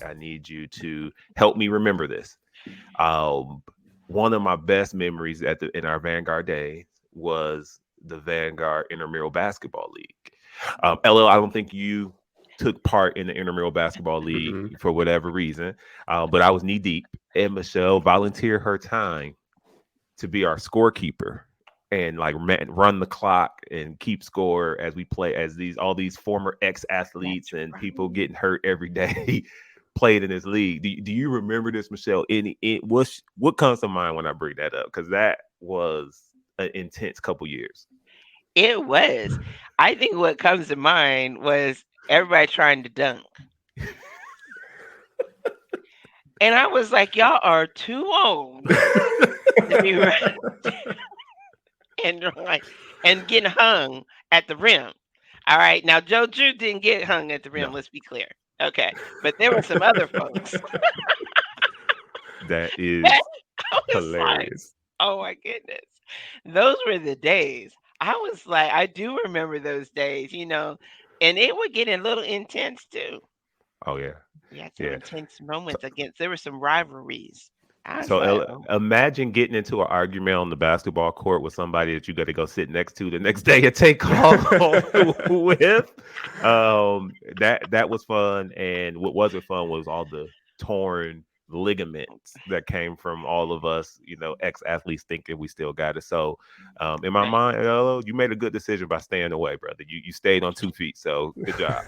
I need you to help me remember this. Um, One of my best memories in our Vanguard days was the Vanguard Intramural Basketball League. LL, I don't think you took part in the Intramural Basketball League Mm-mm. for whatever reason, but I was knee deep, and Michelle volunteered her time to be our scorekeeper and like run the clock and keep score as we play as these all these former ex That's athletes and people right. getting hurt every day played in this league. Do you remember this, Michelle? What comes to mind when I bring that up? Because that was an intense couple years. It was. I think what comes to mind was everybody trying to dunk. And I was like, y'all are too old to be running and like and getting hung at the rim. All right. Now Joe Drew didn't get hung at the rim, No, let's be clear. Okay. But there were some other folks that that is I was like, hilarious. oh my goodness. Those were the days. I was like, I do remember those days, and it would get a little intense too. Oh yeah, We had some yeah. intense So, moments against there were some rivalries. I was So like, oh, imagine getting into an argument on the basketball court with somebody that you got to go sit next to the next day and take call with. That was fun, and what wasn't fun was all the torn ligaments that came from all of us, ex athletes thinking we still got it. So, in my right. mind, you made a good decision by staying away, brother. You stayed on 2 feet, so good job.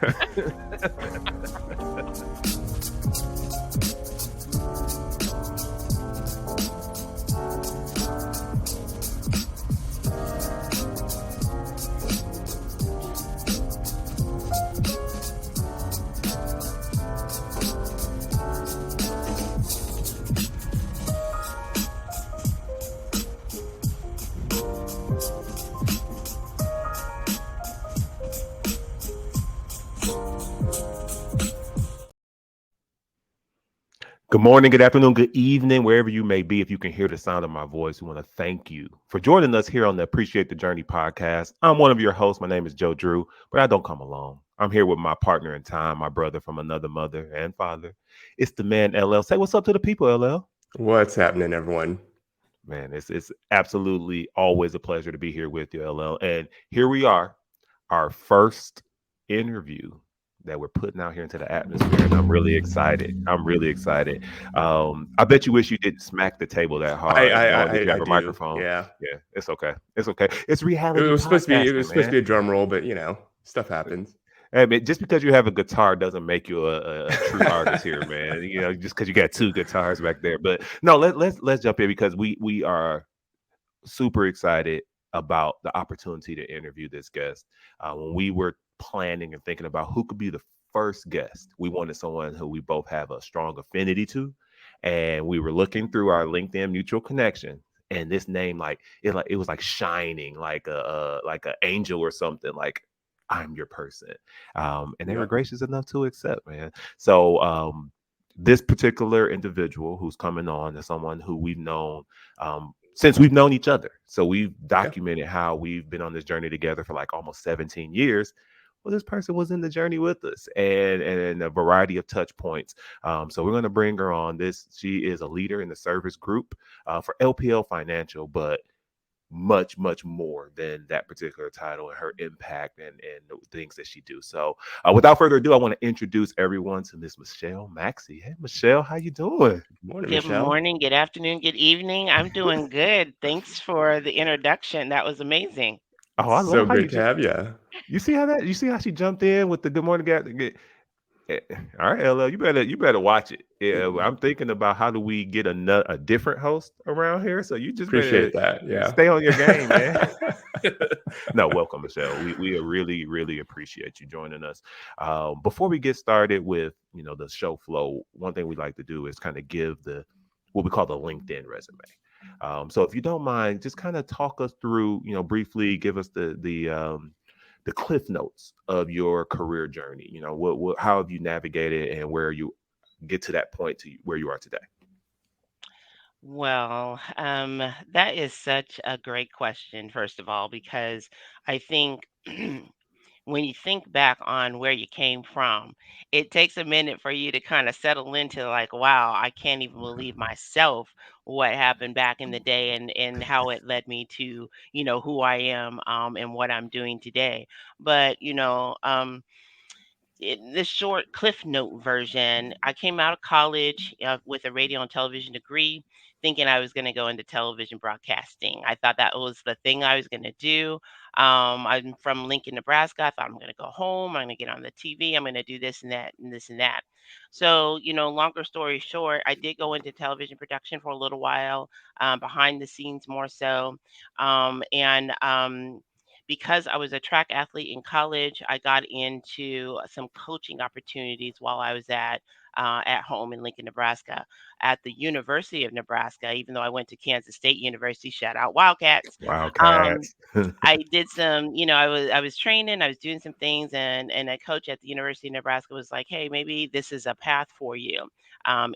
Good morning, good afternoon, good evening, wherever you may be. If you can hear the sound of my voice, we want to thank you for joining us here on the Appreciate the Journey podcast. I'm one of your hosts. My name is Joe Drew, but I don't come alone. I'm here with my partner in time, my brother from another mother and father. It's the man, LL. Say what's up to the people, LL. What's happening, everyone? Man, it's absolutely always a pleasure to be here with you, LL. And here we are, our first interview that we're putting out here into the atmosphere, and I'm really excited. I'm really excited. I bet you wish you didn't smack the table that I hard, I knowing that you I, I have a do. microphone. Yeah. Yeah, it's okay. It's okay. It's It reality was supposed to be. It podcasting, was supposed to man. be a drum roll, but stuff happens. I mean, just because you have a guitar doesn't make you a true artist here, man. Just because you got two guitars back there. But no, let's jump in because we are super excited about the opportunity to interview this guest. When we were planning and thinking about who could be the first guest, we wanted someone who we both have a strong affinity to, and we were looking through our LinkedIn mutual connection. And this name, it was like shining, like a angel or something. Like I'm your person, and they were Yep. gracious enough to accept, man. So this particular individual who's coming on is someone who we've known since we've known each other. So we've Yeah. documented how we've been on this journey together for like almost 17 years. Well, this person was in the journey with us and a variety of touch points. So we're going to bring her on. She is a leader in the service group for LPL Financial, but much more than that particular title and her impact and the things that she do. So without further ado, I want to introduce everyone to Miss Michelle Maxey. Hey, Michelle, how you doing? Good morning, Good Michelle. morning, good afternoon, good evening. I'm doing good. Thanks for the introduction. That was amazing. Oh, I So love how great to have you. you see how she jumped in with the good morning guy. Eh, All right, LL, you better watch it. Yeah, well, I'm thinking about how do we get a different host around here. So you just better Appreciate that. Yeah. stay on your game, man. No, welcome, Michelle. We really appreciate you joining us. Before we get started with the show flow, one thing we like to do is kind of give the what we call the LinkedIn resume. So if you don't mind, just kind of talk us through, briefly, give us the cliff notes of your career journey. What how have you navigated and where you get to that point to where you are today? Well, that is such a great question, first of all, because I think when you think back on where you came from, it takes a minute for you to kind of settle into like, wow, I can't even believe myself what happened back in the day and how it led me to, who I am and what I'm doing today. But, in this short cliff note version, I came out of college with a radio and television degree, thinking I was going to go into television broadcasting. I thought that was the thing I was going to do. I'm from Lincoln, Nebraska. I thought I'm going to go home. I'm going to get on the TV. I'm going to do this and that and this and that. So, longer story short, I did go into television production for a little while, behind the scenes more so. And because I was a track athlete in college, I got into some coaching opportunities while I was at home in Lincoln, Nebraska, at the University of Nebraska. Even though I went to Kansas State University, shout out Wildcats. Um, Wildcats. I did some, I was training, I was doing some things, and a coach at the University of Nebraska was like, "Hey, maybe this is a path for you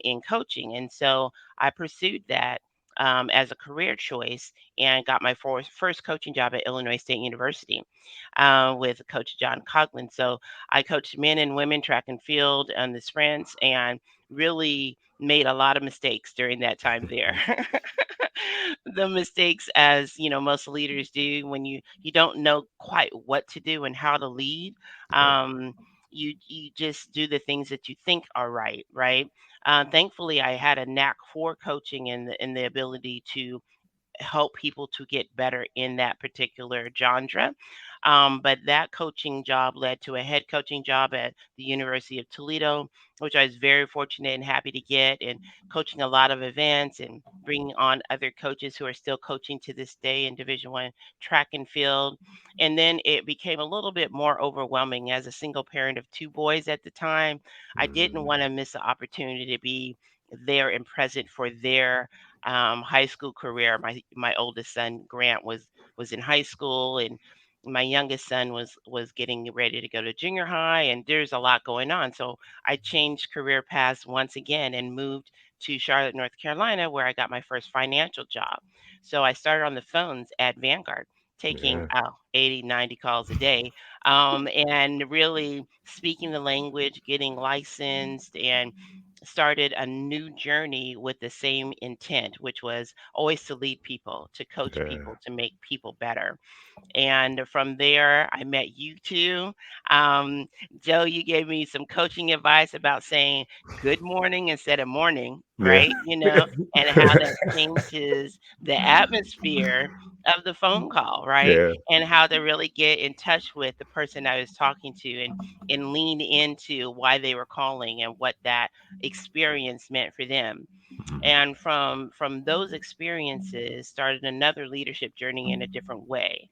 in coaching." And so I pursued that as a career choice and got my first coaching job at Illinois State University with Coach John Coughlin. So I coached men and women track and field on the sprints and really made a lot of mistakes during that time there. The mistakes, as most leaders do, when you don't know quite what to do and how to lead. um you just do the things that you think are right. Thankfully, I had a knack for coaching and the ability to help people to get better in that particular genre. But that coaching job led to a head coaching job at the University of Toledo, which I was very fortunate and happy to get, and coaching a lot of events and bringing on other coaches who are still coaching to this day in Division One track and field. And then it became a little bit more overwhelming as a single parent of two boys at the time. I didn't Mm, want to miss the opportunity to be there and present for their high school career. My oldest son Grant was in high school, and my youngest son was getting ready to go to junior high, and there's a lot going on. So I changed career paths once again and moved to Charlotte, North Carolina, where I got my first financial job. So I started on the phones at Vanguard, taking yeah. 80, 90 calls a day, and really speaking the language, getting licensed, and started a new journey with the same intent, which was always to lead people, to coach Yeah. people, to make people better. And from there, I met you two. Um, Joe, you gave me some coaching advice about saying good morning instead of morning, Yeah. right? And how that changes the atmosphere of the phone call, right? Yeah. And how to really get in touch with the person I was talking to and lean into why they were calling and what that experience meant for them. Mhm. And from those experiences started another leadership journey in a different way.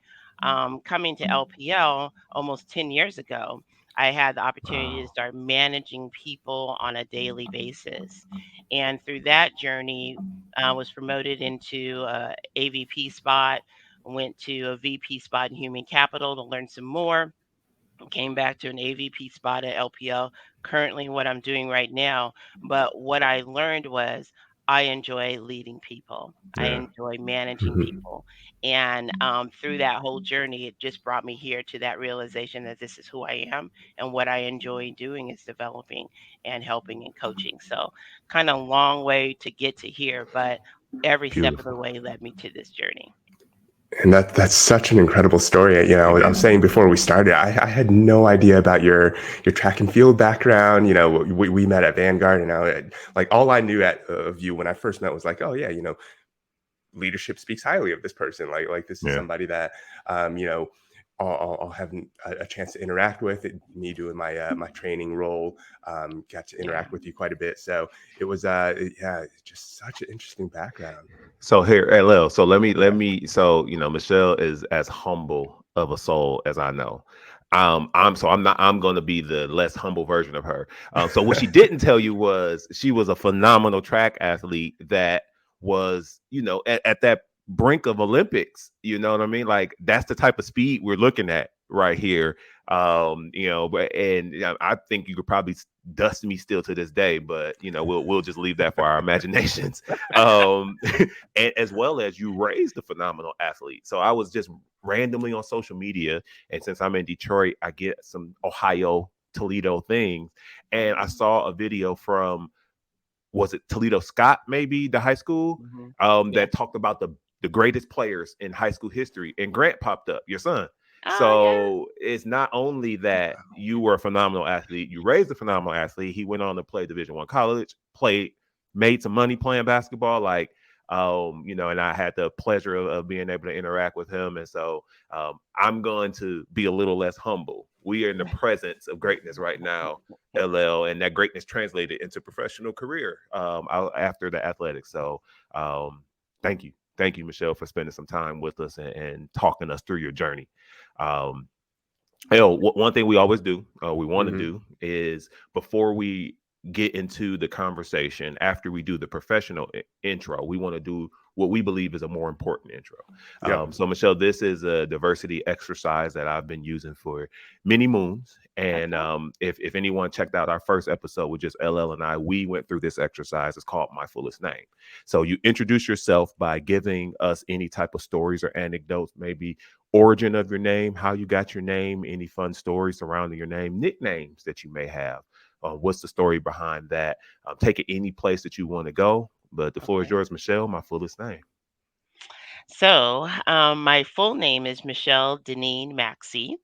Coming to LPL almost 10 years ago, I had the opportunity to Wow. start managing people on a daily basis. And through that journey, I was promoted into a AVP spot, went to a VP spot in human capital to learn some more, came back to an AVP spot at LPL, currently what I'm doing right now. But what I learned was I enjoy leading people. I Yeah. enjoy managing Mhm. people. And through that whole journey, it just brought me here to that realization that this is who I am. And what I enjoy doing is developing and helping and coaching. So, kind of long way to get to here, but every step of the Beautiful. way led me to this journey. And that's such an incredible story. I was Yeah. saying before we started, I had no idea about your track and field background. We met at Vanguard, and like all I knew of you when I first met was like, oh yeah, leadership speaks highly of this person. Like this is Yeah. somebody that I'll have a chance to interact with. Me doing my training role, got to Yeah. interact with you quite a bit. So it was yeah, just such an interesting background. So here, hey, Lil, so let Yeah. me, Michelle is as humble of a soul as I know. I'm going to be the less humble version of her. So what she didn't tell you was she was a phenomenal track athlete that was, at that brink of Olympics. You know what I mean? Like that's the type of speed we're looking at right here. But and I think you could probably dust me still to this day, but we'll just leave that for our imaginations. Um, and as well as you raised a phenomenal athlete. So I was just randomly on social media, and since I'm in Detroit, I get some Ohio Toledo things, and I Mhm. saw a video from, was it Toledo Scott, maybe the high school, Mhm. Yeah. that talked about the greatest players in high school history, and Grant popped up, your son. Oh yeah. So it's not only that you were a phenomenal athlete, you raised a phenomenal athlete. He went on to play Division I college, played, made some money playing basketball, like and I had the pleasure of being able to interact with him. And so I'm going to be a little less humble. We are in the presence of greatness right now, LL, and that greatness translated into professional career after the athletics. So thank you, Michelle, for spending some time with us and talking us through your journey. Um, one thing we always do, we want to Hmm. do, is before we get into the conversation, after we do the professional intro, we want to do what we believe is a more important intro. Yep. So, Michelle, this is a diversity exercise that I've been using for many moons. And Okay. if anyone checked out our first episode with just LL and I, we went through this exercise. It's called My Fullest Name. So you introduce yourself by giving us any type of stories or anecdotes, maybe origin of your name, how you got your name, any fun stories surrounding your name, nicknames that you may have. What's the story behind that? Take it any place that you want to go. But the floor is Okay. yours, Michelle. My fullest name. So, my full name is Michelle Deneen Maxey.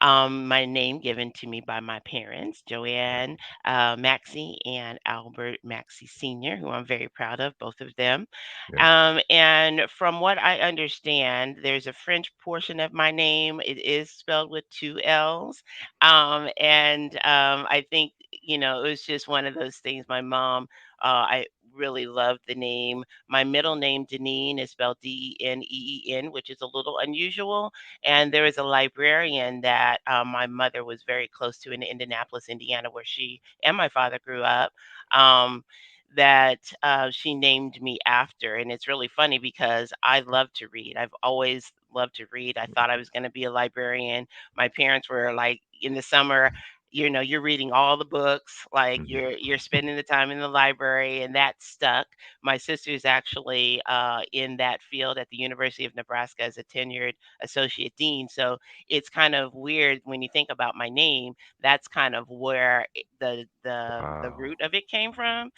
My name given to me by my parents, Joanne Maxey and Albert Maxey Sr., who I'm very proud of, both of them. Yeah. And from what I understand, there's a French portion of my name. It is spelled with two L's. I think, it was just one of those things. My mom, I really loved the name. My middle name, Deneen, is spelled Deneen, which is a little unusual. And there is a librarian that my mother was very close to in Indianapolis, Indiana, where she and my father grew up. Um, that she named me after. And it's really funny because I love to read. I've always loved to read. I thought I was going to be a librarian. My parents were like, in the summer, you're reading all the books, like Mhm. you're spending the time in the library, and that stuck. My sister's actually in that field at the University of Nebraska as a tenured associate dean. So it's kind of weird when you think about my name. That's kind of where the Wow. root of it came from.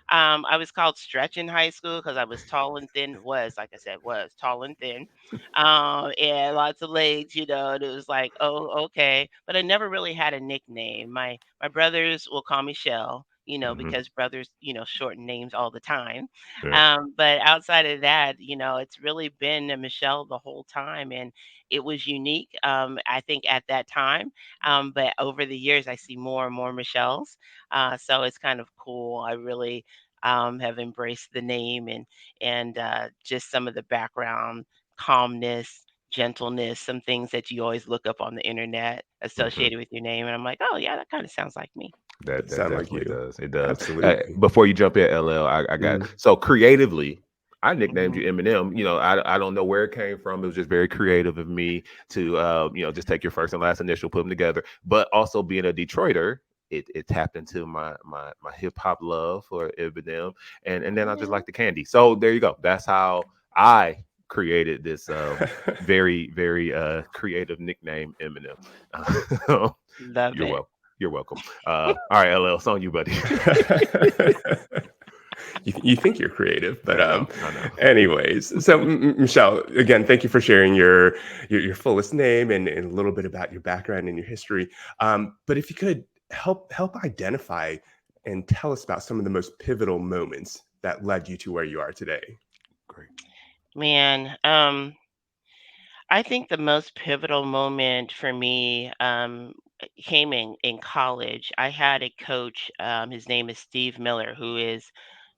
I was called Stretch in high school because I was tall and thin. Was, like I said, was tall and thin, and lots of legs. And it was like, oh, okay. But I never really had a nickname. My brothers will call me Shell. Hmm. Because brothers, shorten names all the time. Yeah. But outside of that, it's really been a Michelle the whole time, and it was unique. I think at that time, but over the years, I see more and more Michelles. So it's kind of cool. I really have embraced the name and just some of the background calmness, gentleness, some things that you always look up on the internet Hmm. associated with your name. And I'm like, oh yeah, that kind of sounds like me. That Does that sound like definitely you. does. It does. Absolutely. Before you jump in, LL, I got, Mhm. so creatively. I nicknamed Hmm. you Eminem. I don't know where it came from. It was just very creative of me to just take your first and last initial, put them together. But also being a Detroiter, it tapped into my hip hop love for Eminem, and then I just Yeah, like the candy. So there you go. That's how I created this very very creative nickname, Eminem. love You're it. welcome. You're welcome. All right, LL, it's on you, buddy. You think you're creative, but I know. anyways. So Michelle, again, thank you for sharing your fullest name and a little bit about your background and your history. But if you could help identify and tell us about some of the most pivotal moments that led you to where you are today. Great. Man, I think the most pivotal moment for me came in college. I had a coach. His name is Steve Miller, who is,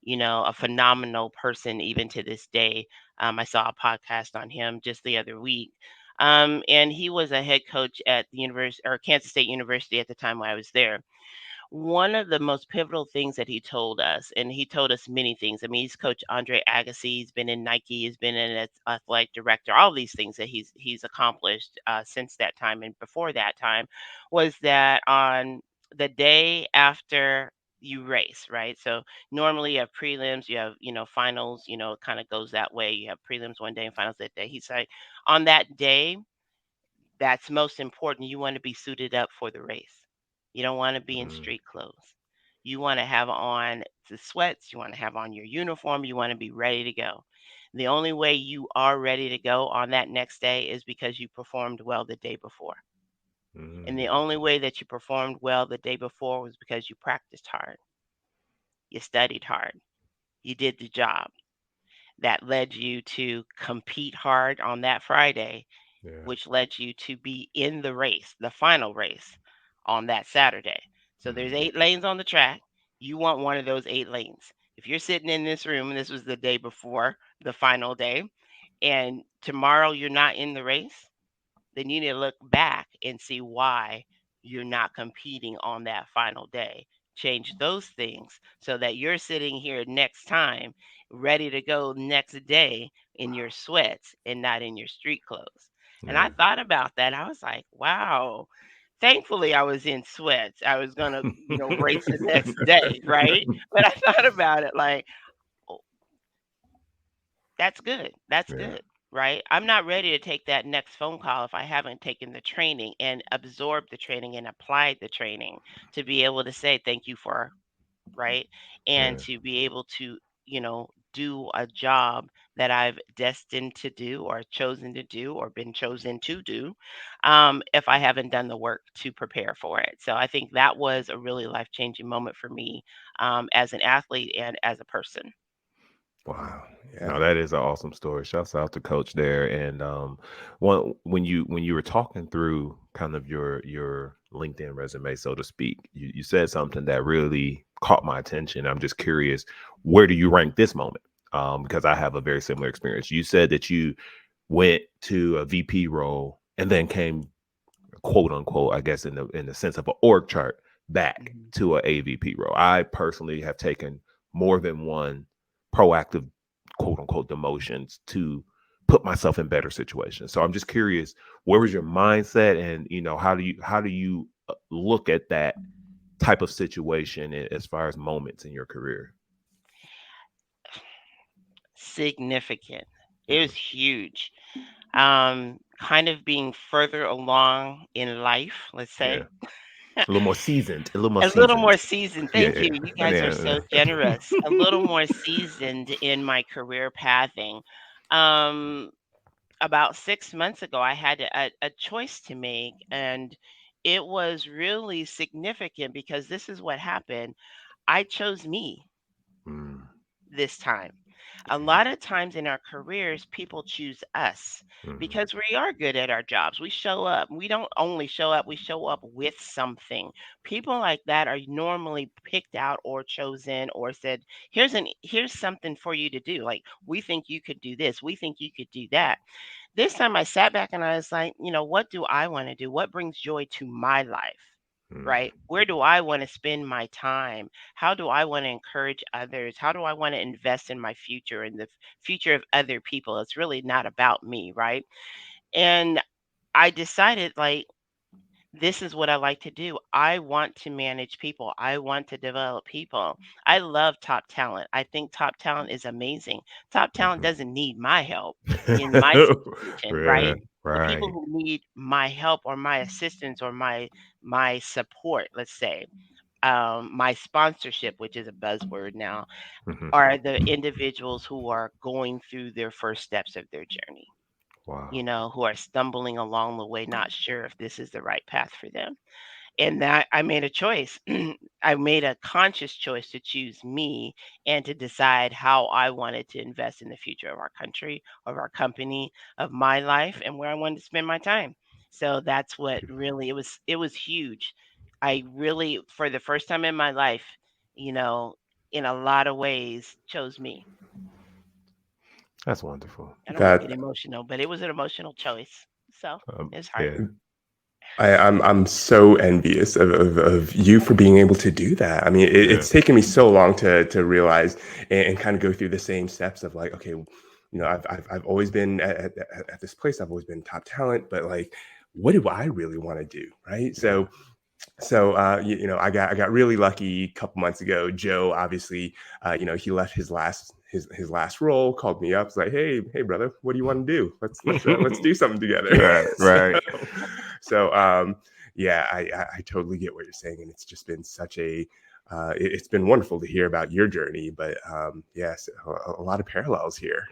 a phenomenal person even to this day. I saw a podcast on him just the other week. And he was a head coach at the University or Kansas State University at the time when I was there. One of the most pivotal things that he told us, and he told us many things. I mean, he's coached Andre Agassi, he's been in Nike, he's been an athletic director, all these things that he's accomplished since that time and before that time, was that on the day after you race, right? So normally you have prelims, you have finals. It kind of goes that way. You have prelims one day and finals that day. He's like, on that day, that's most important. You want to be suited up for the race. You don't want to be in Mm, street clothes. You want to have on the sweats. You want to have on your uniform. You want to be ready to go. The only way you are ready to go on that next day is because you performed well the day before. And the mm, only way that you performed well the day before was because you practiced hard, you studied hard, you did the job. That led you to compete hard on that Friday, yeah. which led you to be in the race, the final race on that Saturday. So there's Mm, 8 lanes on the track. You want one of those 8 lanes. If you're sitting in this room, and this was the day before the final day, and tomorrow you're not in the race, then you need to look back and see why you're not competing on that final day. Change those things so that you're sitting here next time ready to go next day in your sweats and not in your street clothes. And I yeah. thought about that. I was like, wow. Thankfully, I was in sweats. I was going to, race the next day, right? But I thought about it like, "Oh, that's good. That's Yeah. good, right? I'm not ready to take that next phone call if I haven't taken the training and absorbed the training and applied the training to be able to say thank you for, right? And Yeah. to be able to, do a job that I've destined to do or chosen to do or been chosen to do, if I haven't done the work to prepare for it. So I think that was a really life changing moment for me, as an athlete and as a person. Wow. No, Yeah. that is an awesome story. Shouts out to Coach there. And one when you were talking through kind of your LinkedIn resume, so to speak, you said something that really caught my attention. I'm just curious, where do you rank this moment? Because I have a very similar experience. You said that you went to a VP role and then came, quote unquote, I guess in the sense of an org chart, back Mhm. to a AVP role. I personally have taken more than one proactive, quote unquote, demotions to put myself in better situations. So I'm just curious, where was your mindset, and how do you look at that type of situation as far as moments in your career? Significant. It was Mhm. huge. Kind of being further along in life, let's Yeah, say. a little more seasoned, a little more A little seasoned. more seasoned. Yeah, Thank you. You yeah, guys are so yeah. generous. A little more seasoned in my career pathing. Um, about 6 months ago, I had a choice to make, and it was really significant because this is what happened. I chose me Mm, this time. A yeah. lot of times in our careers, people choose us Mhm, because we are good at our jobs. We show up. We don't only show up, we show up with something. People like that are normally picked out or chosen or said, here's something for you to do. Like, we think you could do this. We think you could do that. This time I sat back and I was like, what do I want to do? What brings joy to my life? mm, Right? Where do I want to spend my time? How do I want to encourage others? How do I want to invest in my future and the future of other people? It's really not about me, right? And I decided, like, this is what I like to do. I want to manage people. I want to develop people. I love top talent. I think top talent is amazing. Top talent mhm. doesn't need my help in my situation, Yeah, right? The people right. who need my help or my assistance or my support, let's say, my sponsorship, which is a buzzword now, Mhm. are the individuals who are going through their first steps of their journey, Wow. who are stumbling along the way, not sure if this is the right path for them. And that I made a choice. I made a conscious choice to choose me and to decide how I wanted to invest in the future of our country, of our company, of my life, and where I wanted to spend my time. So that's what really it was huge. I really, for the first time in my life, you know, in a lot of ways chose me. That's wonderful. I don't want to get That emotional, but it was an emotional choice. So it's hard. Yeah. I'm so envious of you for being able to do that. I mean, Yeah. it's taken me so long to realize and kind of go through the same steps of like, okay, I've always been at this place. I've always been top talent, but like, what do I really want to do, right? Yeah. So I got really lucky a couple months ago. Joe, obviously, he left his last role, called me up, was like, hey brother, what do you want to do? Let's do something together. Right. Right. So yeah, I totally get what you're saying, and it's just been such a it's been wonderful to hear about your journey, but yes, a lot of parallels here.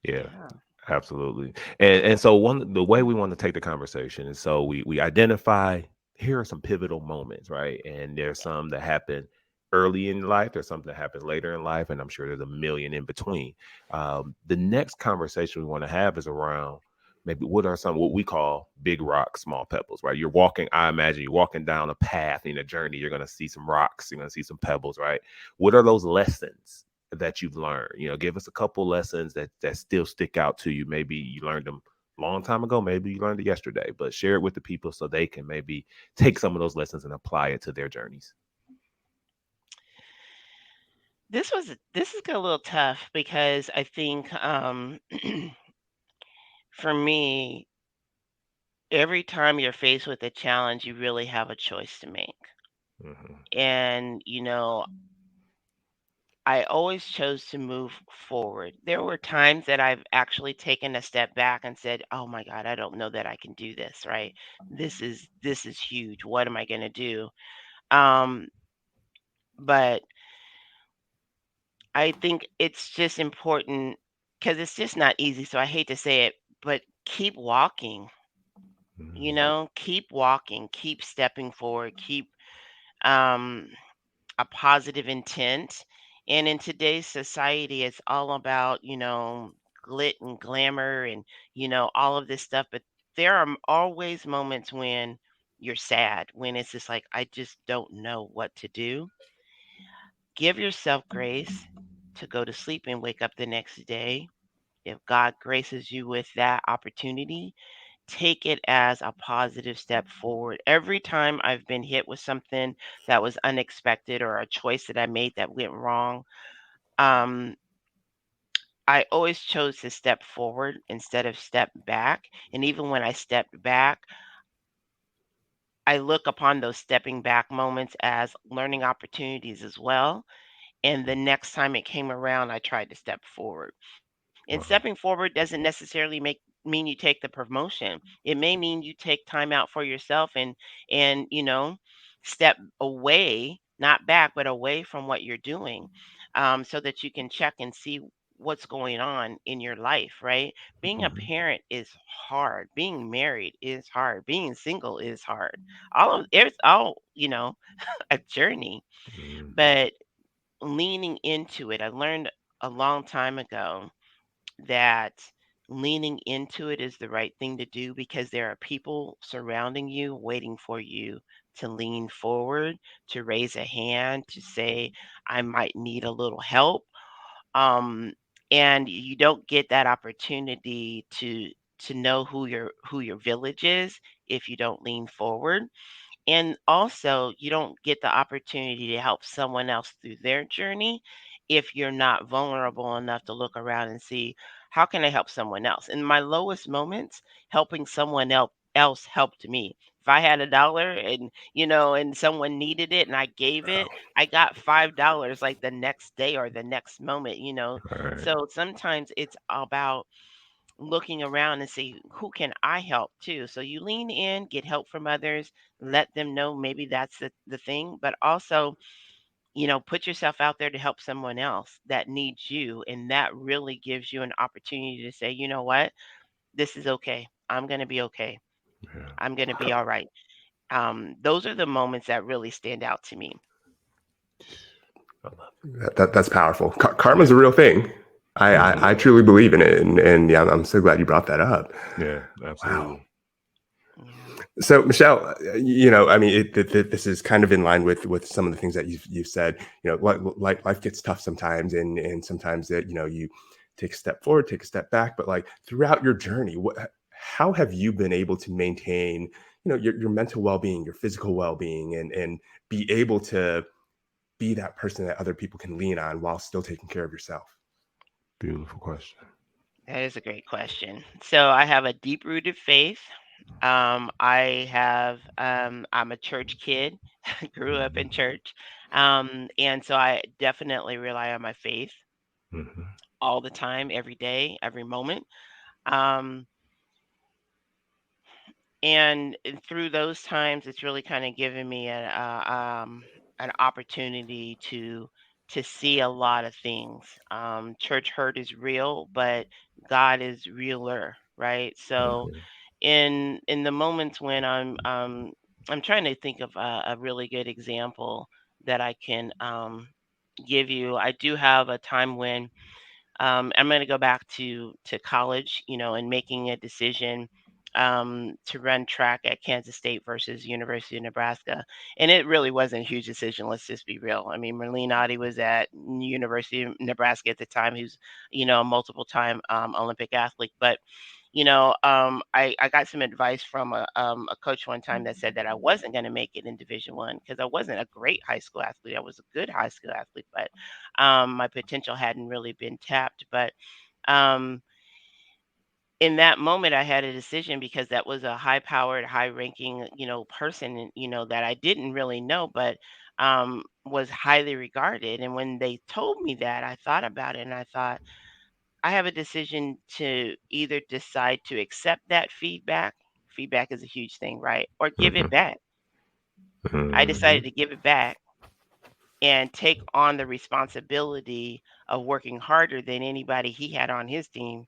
Yeah. Yeah. Absolutely. And so the way we want to take the conversation is, so we identify, here are some pivotal moments, right? And there's some that happen early in life, there's something that happens later in life, and I'm sure there's a million in between. The next conversation we want to have is around, maybe what are some, what we call big rocks, small pebbles, right? You're walking, I imagine you're walking down a path in a journey, you're going to see some rocks, you're going to see some pebbles, right? What are those lessons that you've learned? Give us a couple lessons that still stick out to you. Maybe you learned them a long time ago, maybe you learned it yesterday, but share it with the people so they can maybe take some of those lessons and apply it to their journeys. This is a little tough because I think for me, every time you're faced with a challenge, you really have a choice to make. Hmm. And, I always chose to move forward. There were times that I've actually taken a step back and said, "Oh my God, I don't know that I can do this, right? This is huge. What am I going to do?" Um, but I think it's just important because it's just not easy. So I hate to say it, but keep walking, keep walking, keep stepping forward, keep um, a positive intent. And in today's society, it's all about, glit and glamour and, all of this stuff. But there are always moments when you're sad, when it's just like, I just don't know what to do. Give yourself grace to go to sleep and wake up the next day. If God graces you with that opportunity, take it as a positive step forward. Every time I've been hit with something that was unexpected or a choice that I made that went wrong, um, I always chose to step forward instead of step back. And even when I stepped back, I look upon those stepping back moments as learning opportunities as well. And the next time it came around, I tried to step forward. And stepping Wow. forward doesn't necessarily mean you take the promotion. It may mean you take time out for yourself and step away, not back, but away from what you're doing, so that you can check and see what's going on in your life. Right? Being a Mhm. parent is hard. Being married is hard. Being single is hard. All of it's all a journey, Mhm. but leaning into it. I learned a long time ago that leaning into it is the right thing to do because there are people surrounding you waiting for you to lean forward, to raise a hand, to say, I might need a little help. Um, and you don't get that opportunity to know who your village is if you don't lean forward. And also, you don't get the opportunity to help someone else through their journey if you're not vulnerable enough to look around and see, how can I help someone else? In my lowest moments, helping someone else helped me. If I had $1 and someone needed it and I gave it, I got $5 like the next day or the next moment. All right. So sometimes it's about looking around and see, who can I help too. So you lean in, get help from others, let them know maybe that's the thing, but also, put yourself out there to help someone else that needs you. And that really gives you an opportunity to say, you know what, this is okay. I'm going to be okay. Yeah. I'm going to be all right. Those are the moments that really stand out to me. I love That's powerful. it. Karma's Yeah. a real thing. I Hmm. truly believe in it, and yeah, I'm so glad you brought that up. Yeah. Wow. Absolutely. Yeah. So, Michelle, I mean, this is kind of in line with some of the things that you've said. Like life gets tough sometimes, and sometimes that you take a step forward, take a step back. But like throughout your journey, how have you been able to maintain your mental well-being, your physical well-being, and be able to be that person that other people can lean on while still taking care of yourself? Beautiful question. That is a great question. So I have a deep rooted faith. I'm a church kid, grew up in church. And so I definitely rely on my faith Mm-hmm. all the time, every day, every moment. Um, and through those times, it's really kind of given me an opportunity to see a lot of things. Church hurt is real, but God is realer, right? So Mm-hmm. in the moments when I'm trying to think of a really good example that I can give you. I do have a time when I'm going to go back to college, and making a decision to run track at Kansas State versus University of Nebraska, and it really wasn't a huge decision. Let's just be real. I mean, Merlene Ottey was at University of Nebraska at the time, who's a multiple time Olympic athlete, but I got some advice from a coach one time that said that I wasn't going to make it in Division 1 because I wasn't a great high school athlete. I was a good high school athlete, but my potential hadn't really been tapped. But um, in that moment, I had a decision because that was a high-powered, high-ranking, person, that I didn't really know, but was highly regarded. And when they told me that, I thought about it and I thought, I have a decision to either decide to accept that feedback. Feedback is a huge thing, right? Or give it back. I Mm-hmm. decided to give it back and take on the responsibility of working harder than anybody he had on his team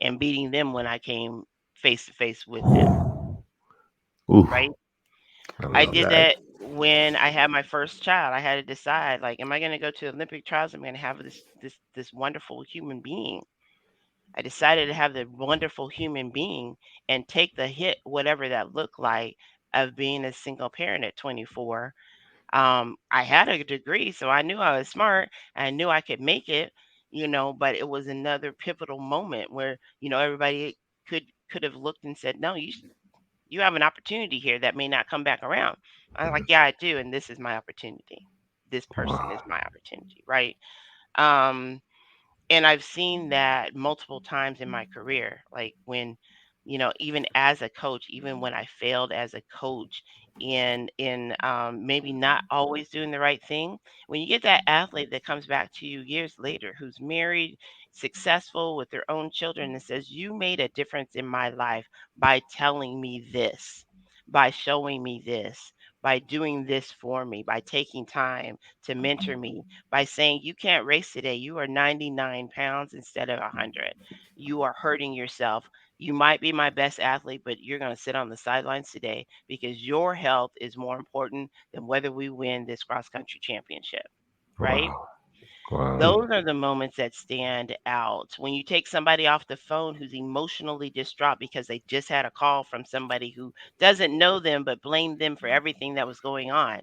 and beating them when I came face to face with them, Oof, right? I I love did that. Right. that when I had my first child. I had to decide, like, am I going to go to Olympic trials? I'm going to have this wonderful human being. I decided to have the wonderful human being and take the hit, whatever that looked like, of being a single parent at 24. I had a degree, so I knew I was smart. I knew I could make it, but it was another pivotal moment where, everybody could have looked and said, no, you have an opportunity here that may not come back around. I'm like, yeah, I do, and this is my opportunity. This person is Wow. my opportunity, right? Um, and I've seen that multiple times in my career. Like when, even as a coach, even when I failed as a coach in maybe not always doing the right thing, when you get that athlete that comes back to you years later who's married, successful with their own children, and says, you made a difference in my life by telling me this, by showing me this, by doing this for me, by taking time to mentor me, by saying, you can't race today. You are 99 pounds instead of 100. You are hurting yourself. You might be my best athlete, but you're going to sit on the sidelines today because your health is more important than whether we win this cross country championship, right? Wow. Wow. Those are the moments that stand out. When you take somebody off the phone who's emotionally distraught because they just had a call from somebody who doesn't know them but blamed them for everything that was going on,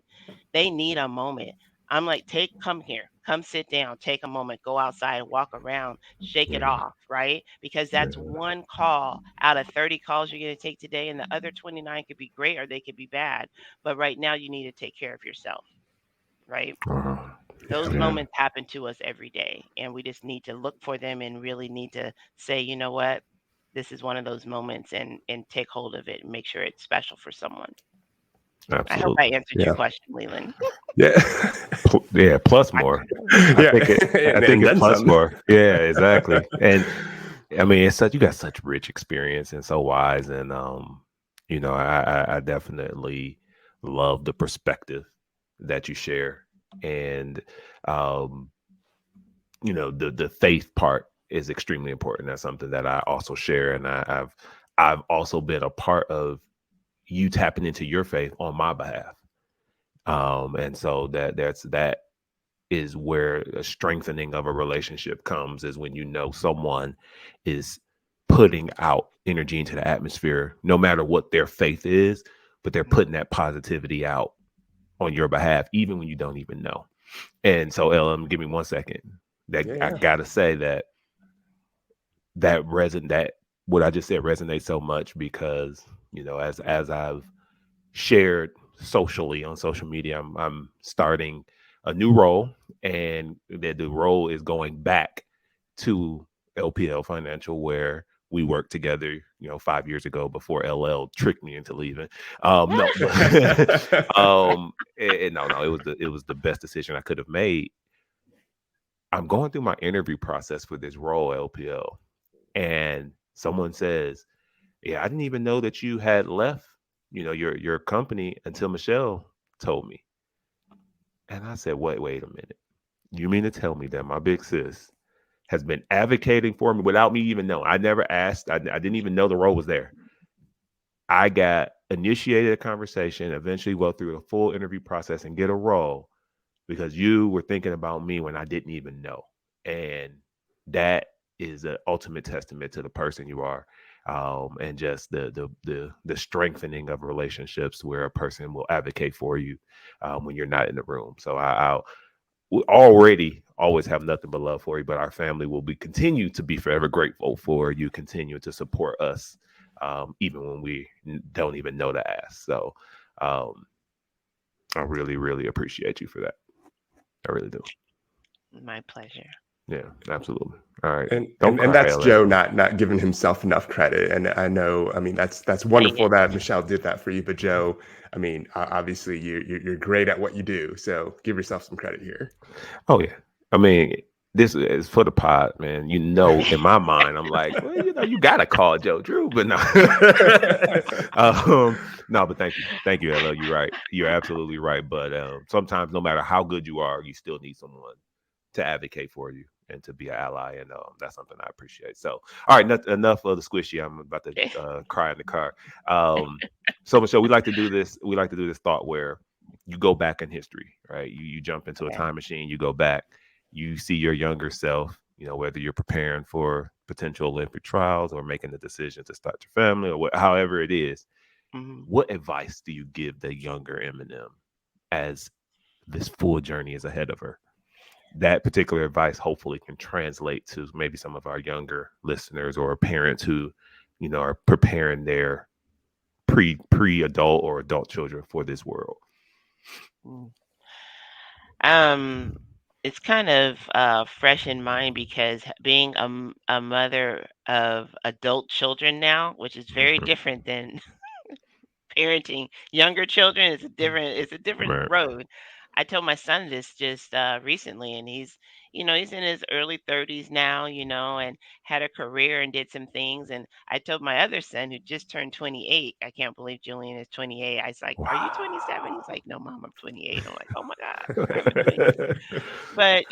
they need a moment. I'm like, come here, come sit down, take a moment, go outside, walk around, shake it Yeah. off, right? Because Yeah. that's one call out of 30 calls you're going to take today, and the other 29 could be great or they could be bad. But right now, you need to take care of yourself, right? Wow. Those Yeah. Yeah. moments happen to us every day, and we just need to look for them and really need to say, you know what, this is one of those moments, and take hold of it and make sure it's special for someone. I hope I Absolutely. answered your Yeah. question, Leland. Yeah. Yeah. Plus I more. I Yeah. think it. I think And it's then plus some. more. Yeah. Exactly. And I mean, it's such, you got such rich experience and so wise, and I definitely love the perspective that you share, and um, the faith part is extremely important. That's something that I also share, and I've also been a part of you tapping into your faith on my behalf, and so that is where a strengthening of a relationship comes, is when someone is putting out energy into the atmosphere, no matter what their faith is, but they're putting that positivity out on your behalf, even when you don't even know. And so, LM, give me 1 second. That Yeah. I Yeah. gotta say that what I just said resonates so much, because as I've shared socially on social media. I'm starting a new role, and the role is going back to LPL Financial, where we worked together, 5 years ago before LL tricked me into leaving. No, but no, it was the best decision I could have made. I'm going through my interview process for this role, LPL, and someone says, "Yeah, I didn't even know that you had left, your company until Michelle told me." And I said, "Wait a minute. You mean to tell me that my big sis has been advocating for me without me even knowing? I never asked. I didn't even know the role was there. I got initiated a conversation, eventually go through a full interview process and get a role because you were thinking about me when I didn't even know." And that is an ultimate testament to the person you are, and just the strengthening of relationships where a person will advocate for you when you're not in the room. So we already always have nothing but love for you, but our family will be continue to be forever grateful for you continue to support us, even when we don't even know to ask. So um, I really, really appreciate you for that. I really do. My pleasure. Yeah, absolutely. All right. And, Don't and cry, that's LL. Joe not giving himself enough credit. And I know, I mean, that's Saying wonderful it. that Michelle did that for you. But Joe, I mean, obviously you're great at what you do. So give yourself some credit here. Oh yeah. I mean, this is for the pod, man. In my mind, I'm like, well, you gotta call Joe Drew, but no. No, but thank you, LL. You're right. You're absolutely right. But sometimes, no matter how good you are, you still need someone to advocate for you and to be an ally, and that's something I appreciate. So, all right, enough of the squishy. I'm about to cry in the car. So, Michelle, we like to do this. We like to do this thought where you go back in history, right? You jump into a Okay. time machine, you go back, you see your younger self. Whether you're preparing for potential Olympic trials or making the decision to start your family or however it is. Hmm. What advice do you give the younger Eminem as this full journey is ahead of her? That particular advice hopefully can translate to maybe some of our younger listeners or parents who, are preparing their pre adult or adult children for this world. Um, it's kind of fresh in mind because being a mother of adult children now, which is very Mhm. different than parenting younger children, it's a different Right. road. I told my son this just recently, and he's in his early 30s now, and had a career and did some things. And I told my other son, who just turned 28, I can't believe Julian is 28. I was like, "Are you 27?" He's Wow. like, "No, mom, I'm 28." I'm like, "Oh my God, I'm a 28." But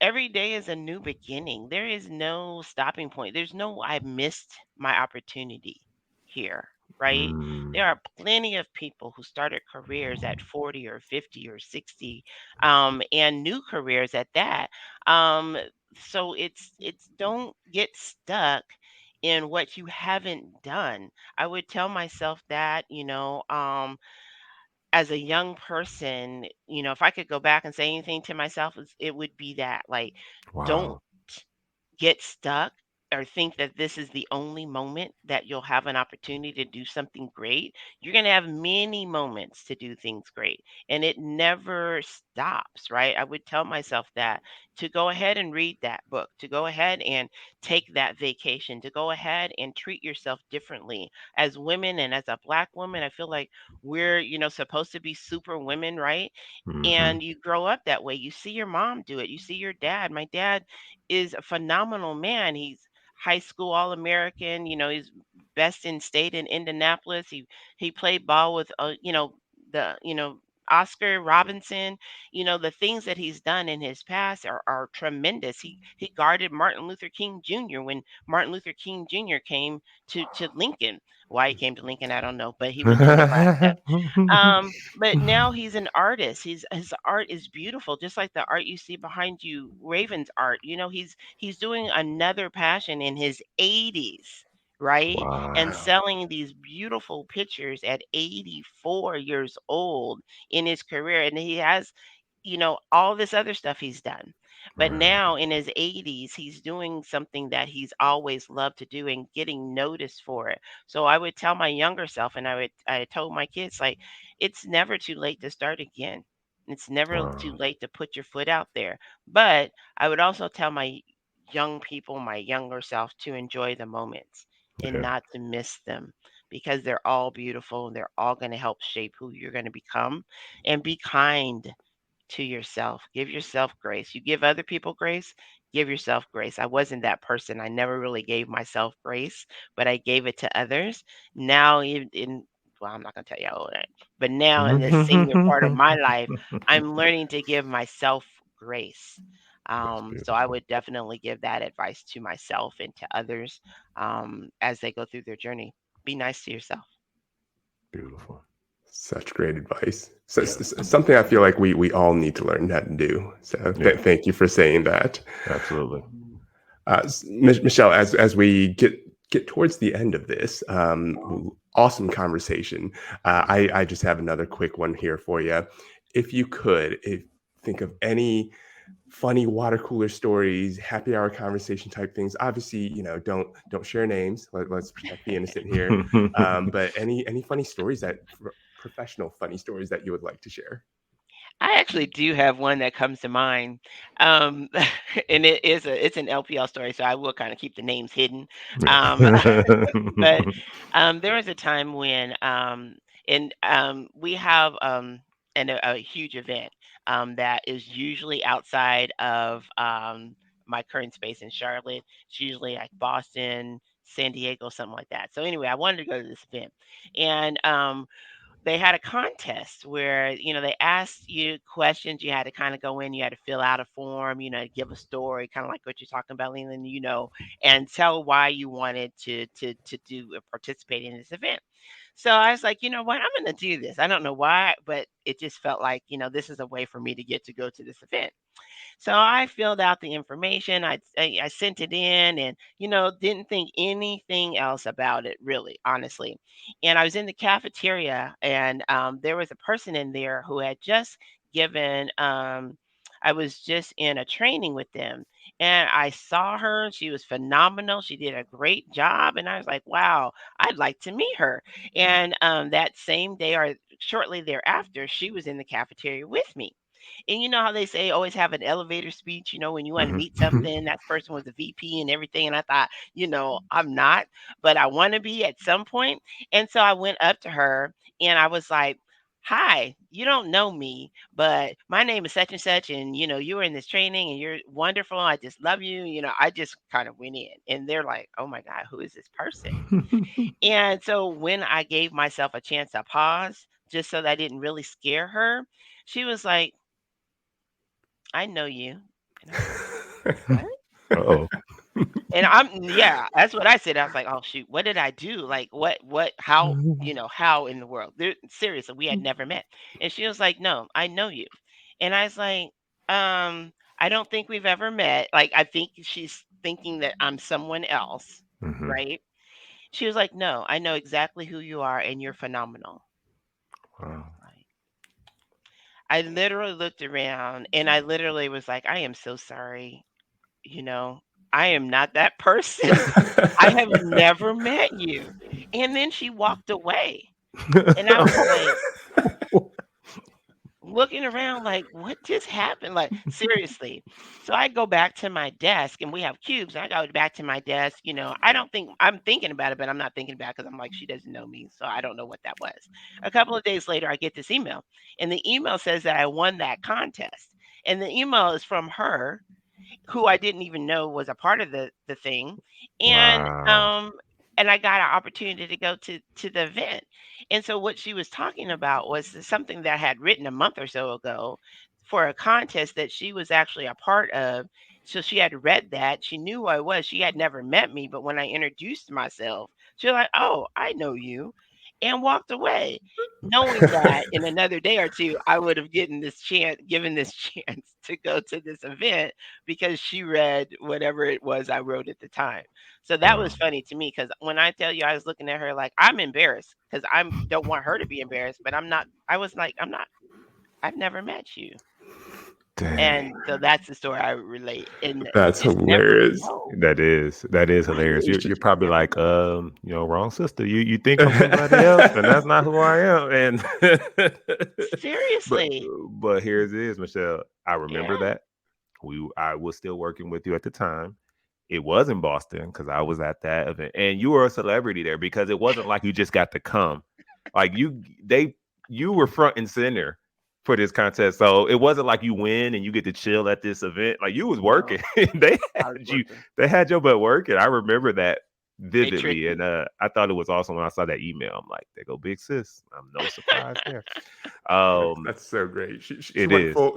every day is a new beginning. There is no stopping point. There's no I missed my opportunity here, right? Mm, There are plenty of people who started careers at 40 or 50 or 60, and new careers at that. Um, so it's don't get stuck in what you haven't done. I would tell myself that, as a young person, if I could go back and say anything to myself, it would be that, like, don't wow. get stuck or think that this is the only moment that you'll have an opportunity to do something great. You're going to have many moments to do things great, and it never stops, right? I would tell myself that, to go ahead and read that book, to go ahead and take that vacation, to go ahead and treat yourself differently. As women and as a Black woman, I feel like we're, supposed to be super women, right? Hmm. And you grow up that way. You see your mom do it. You see your dad. My dad is a phenomenal man. He's high school all American. He's best in state in Indianapolis. He played ball with the Oscar Robinson. The things that he's done in his past are tremendous. He guarded Martin Luther King Jr. when Martin Luther King Jr. came to Lincoln. Why he came to Lincoln, I don't know, but he was in Nebraska. But now he's an artist. His art is beautiful, just like the art you see behind you, Raven's art. He's doing another passion in his 80s, right? And Wow. selling these beautiful pictures at 84 years old in his career. And he has, all this other stuff he's done. But Right. now in his 80s, he's doing something that he's always loved to do and getting noticed for it. So I would tell my younger self, and I told my kids, like, it's never too late to start again. It's never too Wow. late to put your foot out there. But I would also tell my young people, my younger self, to enjoy the moments and Yeah. not to miss them, because they're all beautiful and they're all going to help shape who you're going to become. And be kind to yourself. Give yourself grace. You give other people grace, give yourself grace. I wasn't that person. I never really gave myself grace, but I gave it to others. Now, well, I'm not going to tell you how old I am, but now in this senior part of my life, I'm learning to give myself grace. That's So I beautiful. would definitely give that advice to myself and to others as they go through their journey. Be nice to yourself. Beautiful. Such great advice. So, Yeah. something I feel like we all need to learn how to do. So Yeah. thank you for saying that. Absolutely. Michelle, as we get towards the end of this awesome conversation, I just have another quick one here for you. If you could, think of any funny water cooler stories, happy hour conversation type things. Obviously, don't share names. Let's protect the innocent here. But any funny stories professional funny stories that you would like to share? I actually do have one that comes to mind, um, and it's an LPL story, so I will kind of keep the names hidden. Um, but there was a time when, and we have a huge event that is usually outside of my current space in Charlotte. It's usually like Boston, San Diego, something like that. So anyway, I wanted to go to this event, and they had a contest where they asked you questions. You had to kind of go in, you had to fill out a form, give a story, kind of like what you're talking about, Leland, and tell why you wanted to do participate in this event. So I was like, you know what, I'm going to do this. I don't know why, but it just felt like, this is a way for me to get to go to this event. So I filled out the information. I sent it in, and didn't think anything else about it, really, honestly. And I was in the cafeteria, and there was a person in there who had just given. I was just in a training with them, and I saw her. She was phenomenal. She did a great job, and I was like, "Wow, I'd like to meet her." And that same day, or shortly thereafter, she was in the cafeteria with me. And you know how they say always have an elevator speech, when you want to meet something, that person was a VP and everything. And I thought, I'm not, but I want to be at some point. And so I went up to her and I was like, "Hi, you don't know me, but my name is such and such, and you were in this training and you're wonderful. I just love you." I just kind of went in, and they're like, "Oh my God, who is this person?" And so when I gave myself a chance to pause, just so that I didn't really scare her, she was like, "I know you." And I was like, "What?" Uh-oh. And yeah, that's what I said. I was like, "Oh shoot, what did I do? Like what how in the world?" Seriously, we had never met. And she was like, "No, I know you." And I was like, I don't think we've ever met. Like, I think she's thinking that I'm someone else, Mhm. right? She was like, "No, I know exactly who you are and you're phenomenal." And I Wow. was like, I literally looked around and I literally was like, "I am so sorry. You know, I am not that person. I have never met you." And then she walked away. And I was like looking around like, what just happened? Like, seriously. So I go back to my desk and we have cubes. I go back to my desk. I don't think I'm thinking about it, but I'm not thinking about it because I'm like, she doesn't know me. So I don't know what that was. A couple of days later, I get this email, and the email says that I won that contest. And the email is from her, who I didn't even know was a part of the thing, and Wow. I got an opportunity to go to the event. And so what she was talking about was something that I had written a month or so ago for a contest that she was actually a part of. So she had read that. She knew who I was. She had never met me, but when I introduced myself, she was like, "Oh, I know you," and walked away, knowing that in another day or two I would have given this chance to go to this event because she read whatever it was I wrote at the time. So that was Wow. funny to me, because when I tell you I was looking at her like I'm embarrassed because I don't want her to be embarrassed, but I'm not. I was like, I'm not. I've never met you. Dang. And so that's the story I would relate. And you That's just never hilarious. know. That is Right? hilarious. You You're just probably never like, know. wrong sister. You think I'm somebody else, and that's not who I am. And but Seriously. but here it is, Michelle. I remember Yeah. that I was still working with you at the time. It was in Boston because I was at that event, and you were a celebrity there because it wasn't like you just got to come. Like you were front and center for this contest, so it wasn't like you win and you get to chill at this event. Like you was No, working. they I was had you, working. they had your butt working. I remember that They tricked vividly, and me. I thought it was awesome when I saw that email. I'm like, there go big sis. I'm no surprise there. That's Um, that's so great. She it went is.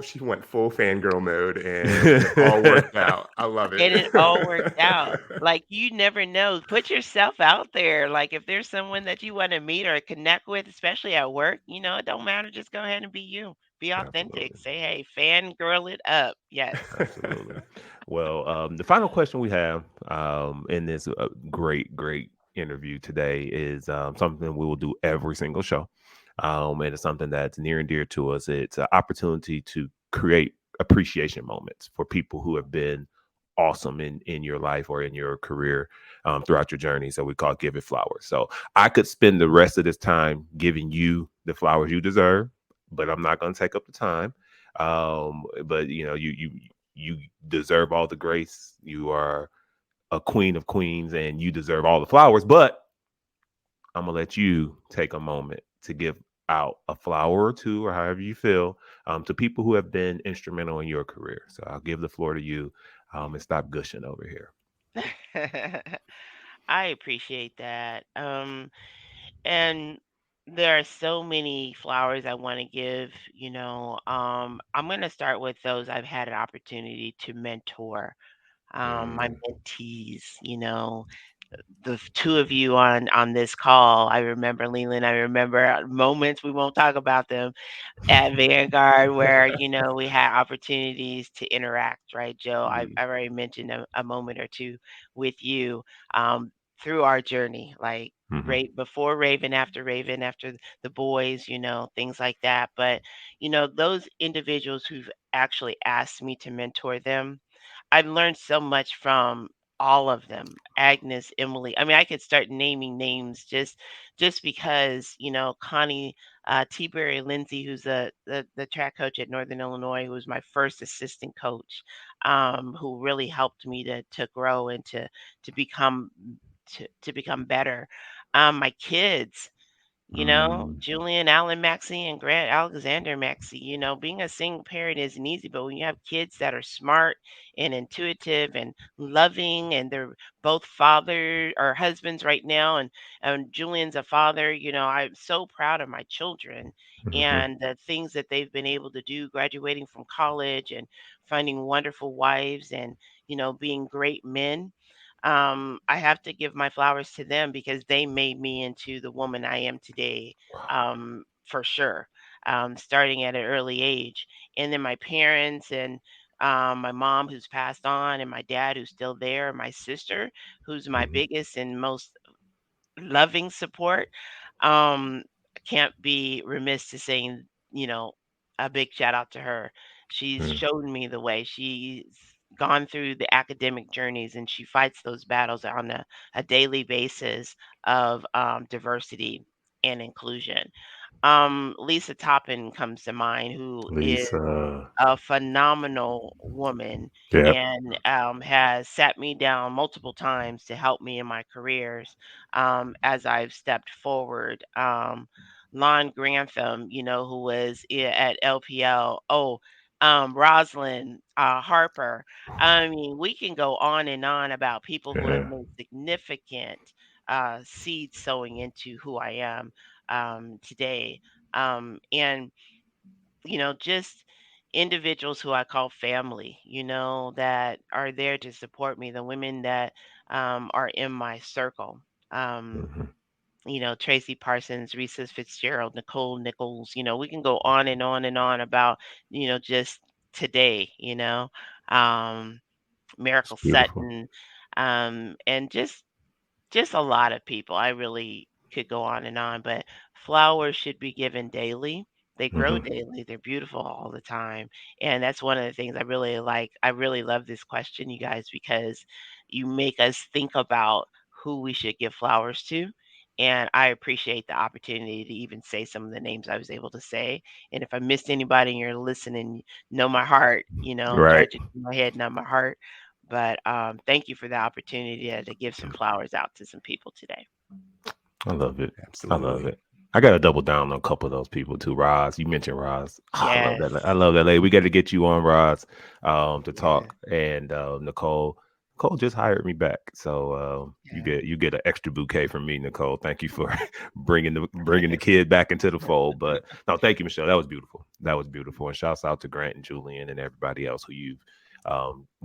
full fangirl mode, and it all worked out. I love it. And it all worked out. Like, you never know. Put yourself out there. Like, if there's someone that you want to meet or connect with, especially at work, it don't matter. Just go ahead and be you. Be authentic. Absolutely. Say, hey, fangirl it up. Yes. Absolutely. Well, the final question we have in this great interview today is something we will do every single show. And it's something that's near and dear to us. It's an opportunity to create appreciation moments for people who have been awesome in your life or in your career throughout your journey. So we call it Give It Flowers. So I could spend the rest of this time giving you the flowers you deserve, but I'm not going to take up the time. But you deserve all the grace. You are a queen of queens, and you deserve all the flowers. But I'm gonna let you take a moment to give out a flower or two, or however you feel, to people who have been instrumental in your career. So I'll give the floor to you, and stop gushing over here. I appreciate that. And there are so many flowers I want to give. I'm going to start with those I've had an opportunity to mentor, my Mm, mentees, the two of you on this call. I remember Leland. I remember moments, we won't talk about them, at Vanguard where we had opportunities to interact, right, Joe? I've already mentioned a moment or two with you, um, through our journey, like mhm, right before Raven, after the boys, things like that. But those individuals who've actually asked me to mentor them, I've learned so much from all of them. Agnes, Emily. I mean, I could start naming names just because, Connie, T-Berry Lindsay, who's the track coach at Northern Illinois, who was my first assistant coach, who really helped me to grow and to become to become better. My kids, mm, Julian Allen Maxey and Grant Alexander Maxey. Being a single parent isn't easy, but when you have kids that are smart and intuitive and loving, and they're both father or husbands right now, and Julian's a father, I'm so proud of my children mhm. and the things that they've been able to do, graduating from college and finding wonderful wives and, being great men. I have to give my flowers to them because they made me into the woman I am today, for sure, starting at an early age. And then my parents and my mom, who's passed on, and my dad, who's still there, and my sister, who's my Mhm. biggest and most loving support. I can't be remiss to saying, a big shout out to her. She's Mm. shown me the way. She's gone through the academic journeys, and she fights those battles on a daily basis of diversity and inclusion. Lisa Toppin comes to mind, who is Lisa. a phenomenal woman Yep. and has sat me down multiple times to help me in my careers, as I've stepped forward. Lon Grantham, who was at LPL. Oh, Rosalind Harper. I mean, we can go on and on about people who have Yeah. made significant seed sowing into who I am, today. And just individuals who I call family, that are there to support me, the women that are in my circle. Um, Mhm. Tracy Parsons, Risa Fitzgerald, Nicole Nichols, we can go on and on and on about, just today, um, It's Miracle beautiful. Sutton, and just a lot of people. I really could go on and on, but flowers should be given daily. They grow Mhm. daily. They're beautiful all the time. And that's one of the things I really like. I really love this question, you guys, because you make us think about who we should give flowers to. And I appreciate the opportunity to even say some of the names I was able to say. And if I missed anybody and you're listening, know my heart, Right. judge it in my head, not my heart. But thank you for the opportunity to give some flowers out to some people today. I love it. I love Absolutely. it. I got to double down on a couple of those people too. Roz, you mentioned Roz. Oh, I love Yes. that. I love that lady. We got to get you on, Roz, to Yeah. talk. And Nicole, Nicole just hired me back, so Yeah. you get an extra bouquet from me, Nicole. Thank you for bringing the kid back into the fold. But no, thank you, Michelle. That was beautiful. That was beautiful. And shouts out to Grant and Julian and everybody else who you've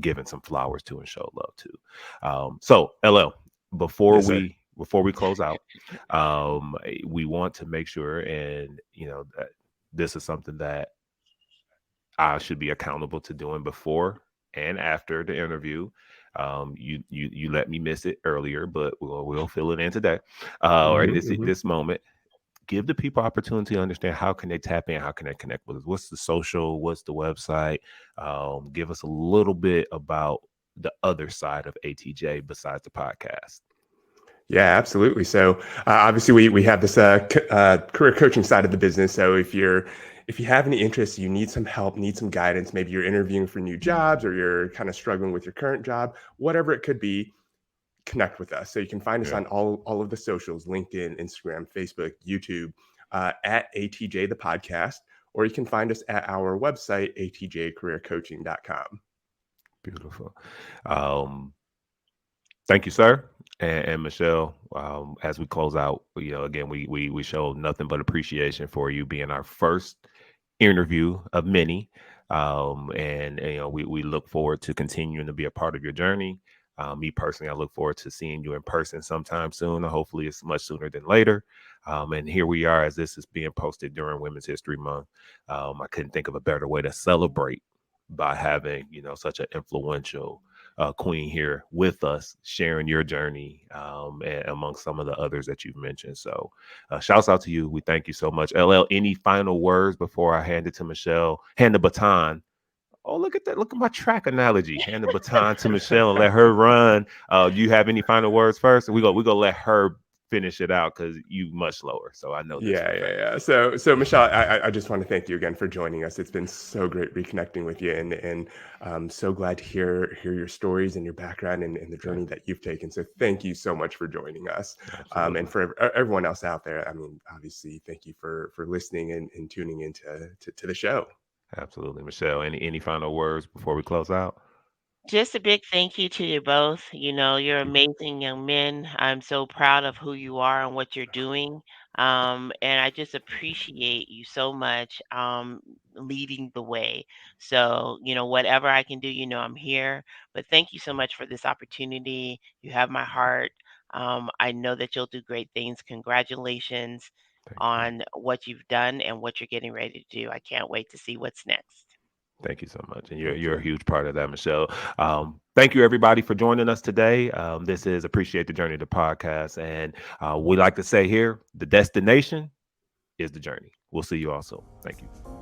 given some flowers to and showed love to. So, LL, Yes, sir. before we close out, we want to make sure, and that this is something that I should be accountable to doing before and after the interview. You let me miss it earlier, but we'll fill it in today. Right, Hmm. Hmm. this moment. Give the people opportunity to understand how can they tap in, how can they connect with us. What's the social? What's the website? Give us a little bit about the other side of ATJ besides the podcast. Yeah, absolutely. So obviously we have this career coaching side of the business. So if you have any interest, you need some help, need some guidance, maybe you're interviewing for new jobs or you're kind of struggling with your current job, whatever it could be, connect with us. So you can find us Yeah, on all of the socials, LinkedIn, Instagram, Facebook, YouTube, at ATJ the podcast, or you can find us at our website, atjcareercoaching.com. beautiful. Um, Thank you, sir, and Michelle. As we close out, again, we show nothing but appreciation for you being our first interview of many, and we look forward to continuing to be a part of your journey. Me personally, I look forward to seeing you in person sometime soon. Hopefully, it's much sooner than later. And here we are, as this is being posted during Women's History Month. I couldn't think of a better way to celebrate by having such an influential queen here with us, sharing your journey, and among some of the others that you've mentioned. So, shouts out to you. We thank you so much. LL, any final words before I hand it to Michelle? Hand the baton. Oh, look at that. Look at my track analogy. Hand the baton to Michelle and let her run. Do you have any final words first? We go let her finish it out because you much lower. So I know this for Yeah, a yeah, fact. yeah. So Michelle, I just want to thank you again for joining us. It's been so great reconnecting with you, and so glad to hear your stories and your background and the Yeah, journey that you've taken. So thank you so much for joining us, and absolutely. for everyone else out there. I mean, obviously, thank you for listening and tuning into to the show. Absolutely. Michelle, any final words before we close out? Just a big thank you to you both. You're amazing young men. I'm so proud of who you are and what you're doing. And I just appreciate you so much leading the way. So, whatever I can do, I'm here. But thank you so much for this opportunity. You have my heart. I know that you'll do great things. Congratulations Thank you. on what you've done and what you're getting ready to do. I can't wait to see what's next. Thank you so much. And Thank you're a you. huge part of that, Michelle. Thank you everybody for joining us today. This is Appreciate the Journey, the podcast. And we like to say here, the destination is the journey. We'll see you all soon. Thank you.